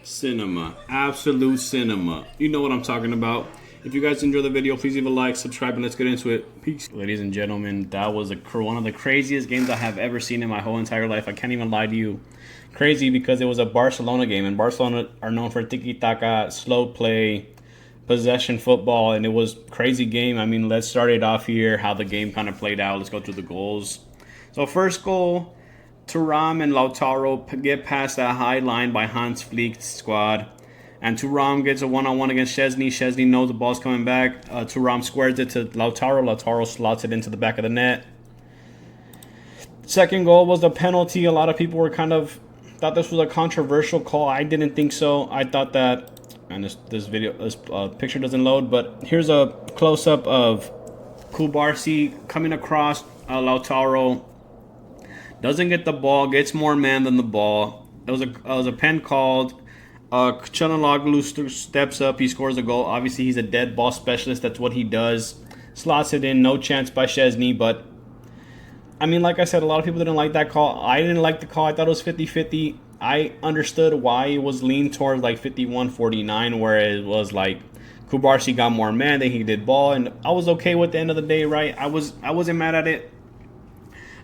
Cinema. Absolute cinema. You know what I'm talking about. If you guys enjoy the video, please leave a like, subscribe, and let's get into it. Peace. Ladies and gentlemen, that was one of the craziest games I have ever seen in my whole entire life. I can't even lie to you. Crazy because it was a Barcelona game, and Barcelona are known for tiki-taka, slow play, possession football, and it was a crazy game. I mean, let's start it off here, how the game kind of played out. Let's go through the goals. So first goal, Thuram and Lautaro get past that high line by Hans Flick's squad. And Thuram gets a one-on-one against Szczesny. Szczesny knows the ball's coming back. Thuram squares it to Lautaro. Lautaro slots it into the back of the net. Second goal was the penalty. A lot of people were thought this was a controversial call. I didn't think so. I thought that, and this picture doesn't load, but here's a close-up of Kubarsi coming across Lautaro. Doesn't get the ball, gets more man than the ball. It was a pen called. Çalhanoğlu steps up, he scores a goal. Obviously, he's a dead ball specialist. That's what he does. Slots it in, no chance by Szczesny. But, I mean, like I said, a lot of people didn't like that call. I didn't like the call. I thought it was 50-50. I understood why it was leaned towards like 51-49, where it was like Kubarsi got more man than he did ball. And I was okay with the end of the day, right? I wasn't mad at it.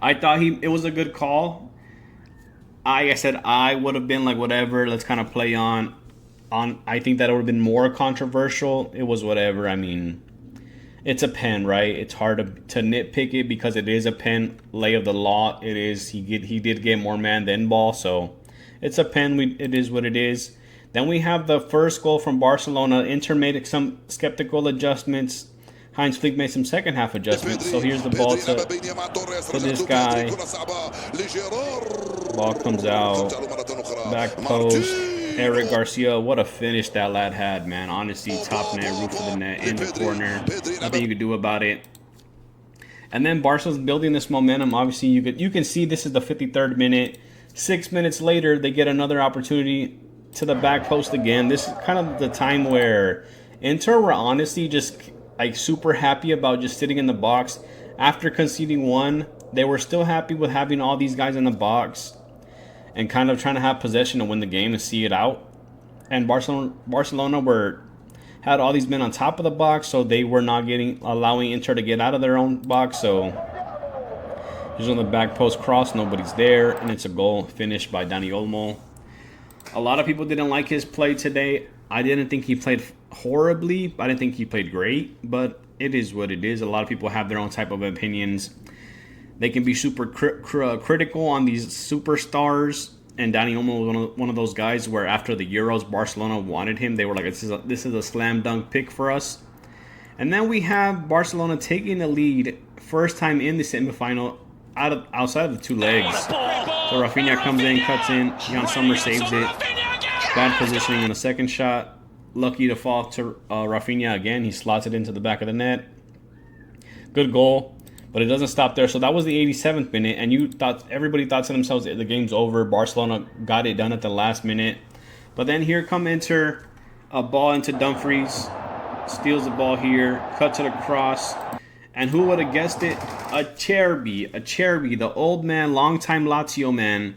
I thought it was a good call. I said I would have been like, whatever, let's kind of play on. I think that it would have been more controversial. It was whatever. I mean, it's a pen, right? It's hard to nitpick it because it is a pen. Lay of the law, it is. He did get more man than ball, so it's a pen. It is what it is. Then we have the first goal from Barcelona. Inter made some skeptical adjustments. Heinz Flick made some second half adjustments. So here's the ball to this guy. Ball comes out. Back post. Eric Garcia. What a finish that lad had, man. Honestly, top net, roof of the net, in the corner. Nothing you could do about it. And then Barca's building this momentum. Obviously, you can see this is the 53rd minute. 6 minutes later, they get another opportunity to the back post again. This is kind of the time where Inter were honestly just like super happy about just sitting in the box. After conceding one, they were still happy with having all these guys in the box and kind of trying to have possession to win the game and see it out. And Barcelona had all these men on top of the box, so they were not allowing Inter to get out of their own box. So here's on the back post cross, nobody's there, and it's a goal finished by Dani Olmo. A lot of people didn't like his play today. I didn't think he played horribly. I didn't think he played great, but it is what it is. A lot of people have their own type of opinions. They can be super critical on these superstars, and Dani Olmo was one of those guys where after the Euros, Barcelona wanted him. They were like, this is a slam dunk pick for us. And then we have Barcelona taking the lead, first time in the semifinal outside of the two legs. So Rafinha comes in, cuts in, Jan Sommer saves it. Bad positioning on the second shot. Lucky to fall to Rafinha again. He slots it into the back of the net. Good goal, but it doesn't stop there. So that was the 87th minute, and everybody thought to themselves, the game's over. Barcelona got it done at the last minute. But then here come Inter, a ball into Dumfries. Steals the ball here, cuts it across. And who would have guessed it? Acerbi, the old man, longtime Lazio man.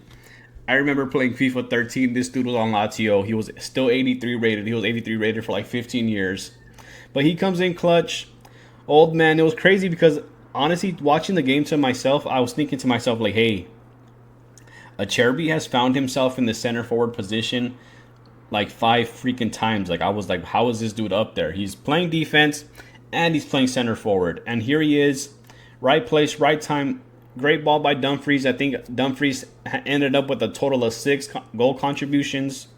I remember playing FIFA 13. This dude was on Lazio. He was still 83 rated. He was 83 rated for like 15 years. But he comes in clutch. Old man. It was crazy because, honestly, watching the game to myself, I was thinking to myself, like, hey, Acerbi has found himself in the center forward position like 5 freaking times. Like, I was like, how is this dude up there? He's playing defense and he's playing center forward. And here he is. Right place, right time. Great ball by Dumfries. I think Dumfries ended up with a total of 6 goal contributions.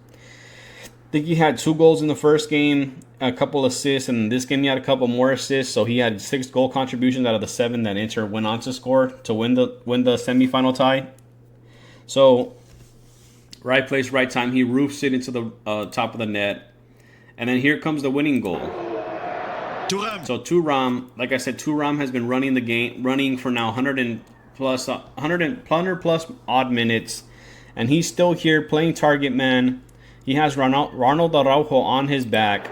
I think he had 2 goals in the first game, a couple assists, and in this game he had a couple more assists. So he had 6 goal contributions out of the 7 that Inter went on to score to win the semifinal tie. So right place, right time. He roofs it into the top of the net, and then here comes the winning goal. So Thuram, like I said, Thuram has been running the game, running for now 100 plus odd minutes, and he's still here playing target man. He has Ronald Araujo on his back.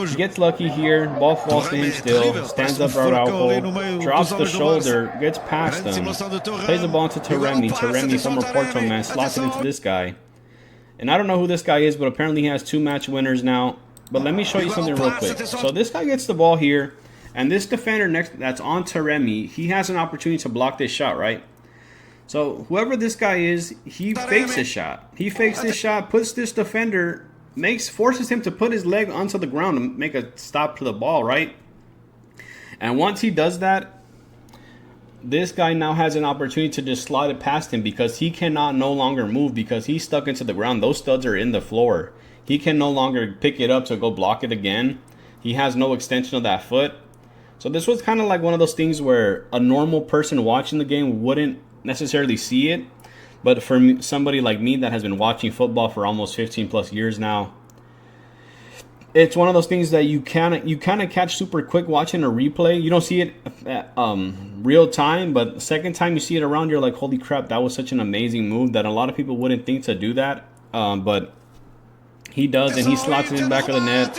He gets lucky here. Ball falls to him still. Stands up Araujo. Drops the shoulder. Gets past him. Plays the ball into Taremi. Taremi, former Porto man, slots it into this guy. And I don't know who this guy is, but apparently he has 2 match winners now. But let me show you something real quick. So this guy gets the ball here, and this defender next that's on Taremi, he has an opportunity to block this shot, right? So whoever this guy is, he fakes his shot. He fakes this shot, puts this defender, forces him to put his leg onto the ground and make a stop to the ball, right? And once he does that, this guy now has an opportunity to just slide it past him because he cannot no longer move because he's stuck into the ground. Those studs are in the floor. He can no longer pick it up to go block it again. He has no extension of that foot. So this was kind of like one of those things where a normal person watching the game wouldn't necessarily see it. But for somebody like me that has been watching football for almost 15 plus years now, it's one of those things that you kind of catch super quick watching a replay. You don't see it at, real time, but the second time you see it around, you're like, holy crap, that was such an amazing move that a lot of people wouldn't think to do that. But he does, and he slots it in the back of the net.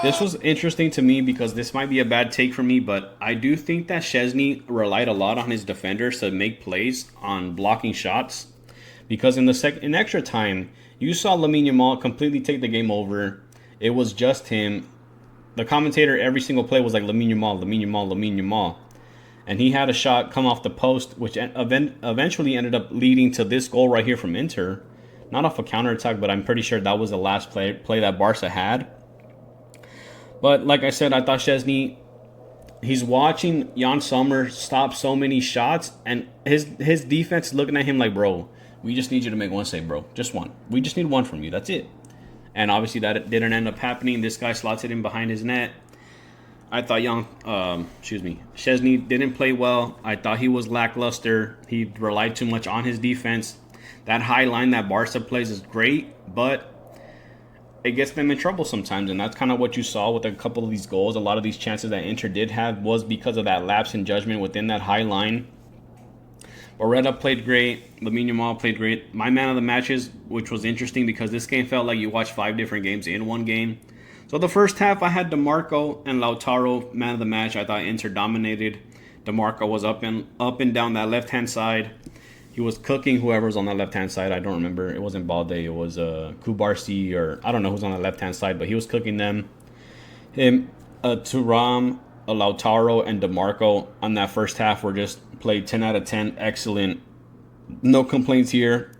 This was interesting to me because this might be a bad take for me, but I do think that Szczęsny relied a lot on his defenders to make plays on blocking shots. Because in extra time, you saw Lamine Yamal completely take the game over. It was just him. The commentator every single play was like Lamine Yamal, Lamine Yamal, Lamine Yamal. And he had a shot come off the post, which eventually ended up leading to this goal right here from Inter. Not off a counterattack, but I'm pretty sure that was the last play that Barca had. But like I said, I thought Szczęsny, he's watching Jan Sommer stop so many shots, and his defense is looking at him like, bro, we just need you to make one save, bro. Just one. We just need one from you. That's it. And obviously that didn't end up happening. This guy slots it in behind his net. I thought Szczęsny didn't play well. I thought he was lackluster. He relied too much on his defense. That high line that Barca plays is great, but it gets them in trouble sometimes. And that's kind of what you saw with a couple of these goals. A lot of these chances that Inter did have was because of that lapse in judgment within that high line. Barretta played great. Lamine Yamal played great. My man of the matches, which was interesting because this game felt like you watched 5 different games in one game. So the first half, I had DeMarco and Lautaro man of the match. I thought Inter dominated. DeMarco was up and down that left-hand side. He was cooking whoever was on that left-hand side. I don't remember. It wasn't Balde. It was Kubarsi, or I don't know who's on the left-hand side, but he was cooking them. Him, Thuram, Lautaro, and DeMarco on that first half were just played 10 out of 10. Excellent. No complaints here.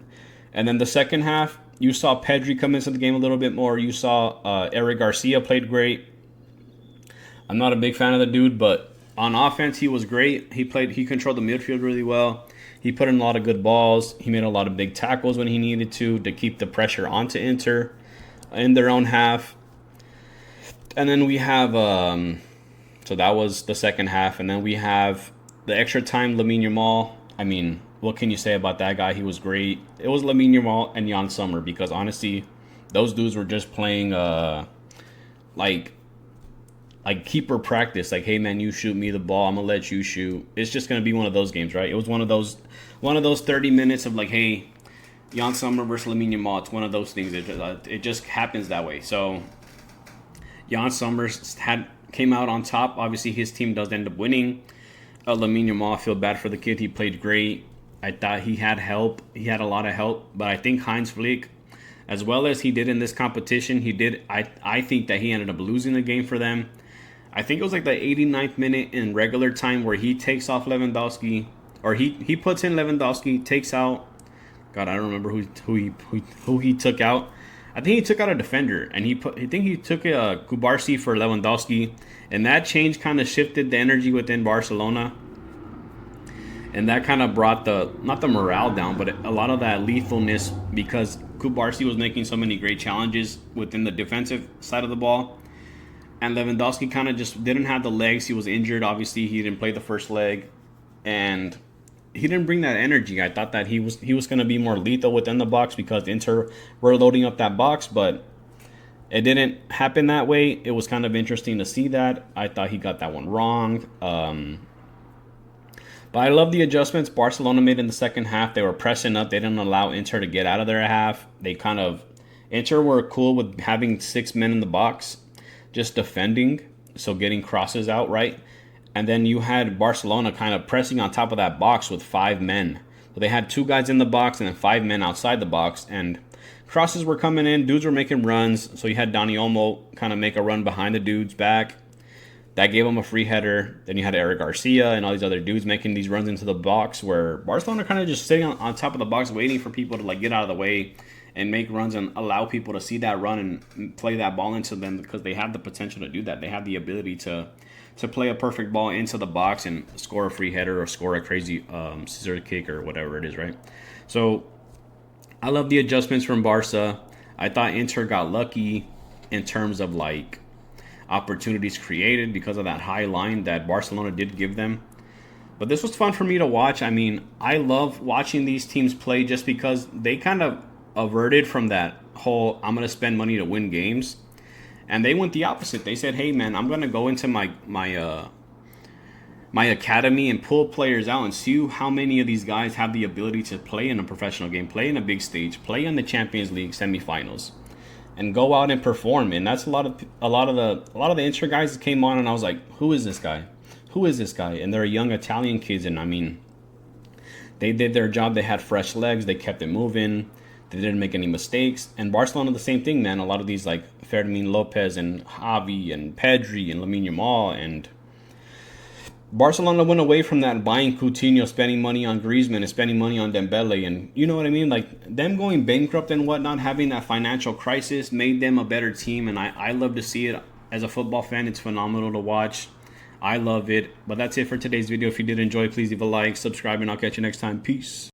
And then the second half, you saw Pedri come into the game a little bit more. You saw Eric Garcia played great. I'm not a big fan of the dude, but on offense, he was great. He controlled the midfield really well. He put in a lot of good balls. He made a lot of big tackles when he needed to keep the pressure onto Inter in their own half. And then we have, so that was the second half. And then we have the extra time, Lamine Yamal. I mean, what can you say about that guy? He was great. It was Lamine Yamal and Jan Sommer because honestly, those dudes were just playing like keeper practice. Like, hey man, you shoot me the ball, I'm gonna let you shoot. It's just gonna be one of those games, right? It was one of those 30 minutes of like, hey, Jan Sommer versus Lamine Yamal. It's one of those things. It just happens that way. So Jan Sommer came out on top. Obviously, his team does end up winning. Lamine Yamal, I feel bad for the kid. He played great. I thought he had help. He had a lot of help. But I think Heinz Flick, as well as he did in this competition, I think that he ended up losing the game for them. I think it was like the 89th minute in regular time where he takes off Lewandowski, or he puts in Lewandowski, takes out. God, I don't remember who he took out. I think he took out a defender, and I think he took Kubarsi for Lewandowski, and that change kind of shifted the energy within Barcelona, and that kind of brought not the morale down, but a lot of that lethalness because Kubarsi was making so many great challenges within the defensive side of the ball. And Lewandowski kind of just didn't have the legs. He was injured. Obviously, he didn't play the first leg. And he didn't bring that energy. I thought that he was going to be more lethal within the box because Inter were loading up that box. But it didn't happen that way. It was kind of interesting to see that. I thought he got that one wrong. But I love the adjustments Barcelona made in the second half. They were pressing up. They didn't allow Inter to get out of their half. Inter were cool with having 6 men in the box, just defending, so getting crosses out, right? And then you had Barcelona kind of pressing on top of that box with 5 men. So they had 2 guys in the box and then 5 men outside the box. And crosses were coming in, dudes were making runs. So you had Dani Olmo kind of make a run behind the dude's back. That gave him a free header. Then you had Eric Garcia and all these other dudes making these runs into the box, where Barcelona kind of just sitting on top of the box waiting for people to like get out of the way and make runs and allow people to see that run and play that ball into them, because they have the potential to do that. They have the ability to play a perfect ball into the box and score a free header or score a crazy scissor kick or whatever it is, right? So I love the adjustments from Barca. I thought Inter got lucky in terms of like opportunities created because of that high line that Barcelona did give them. But this was fun for me to watch. I mean, I love watching these teams play just because they kind of averted from that whole I'm going to spend money to win games. And they went the opposite. They said, hey, man, I'm going to go into my academy and pull players out and see how many of these guys have the ability to play in a professional game, play in a big stage, play in the Champions League semifinals, and go out and perform. And that's a lot of the Inter guys that came on, and I was like, who is this guy? Who is this guy? And they're young Italian kids, and I mean, they did their job. They had fresh legs. They kept it moving. They didn't make any mistakes. And Barcelona, the same thing, man. A lot of these like Fermin Lopez and Javi and Pedri and Lamine Yamal, and Barcelona went away from that, buying Coutinho, spending money on Griezmann, and spending money on Dembele, and you know what I mean? Like, them going bankrupt and whatnot, having that financial crisis made them a better team, and I love to see it. As a football fan, it's phenomenal to watch. I love it. But that's it for today's video. If you did enjoy, please leave a like, subscribe, and I'll catch you next time. Peace.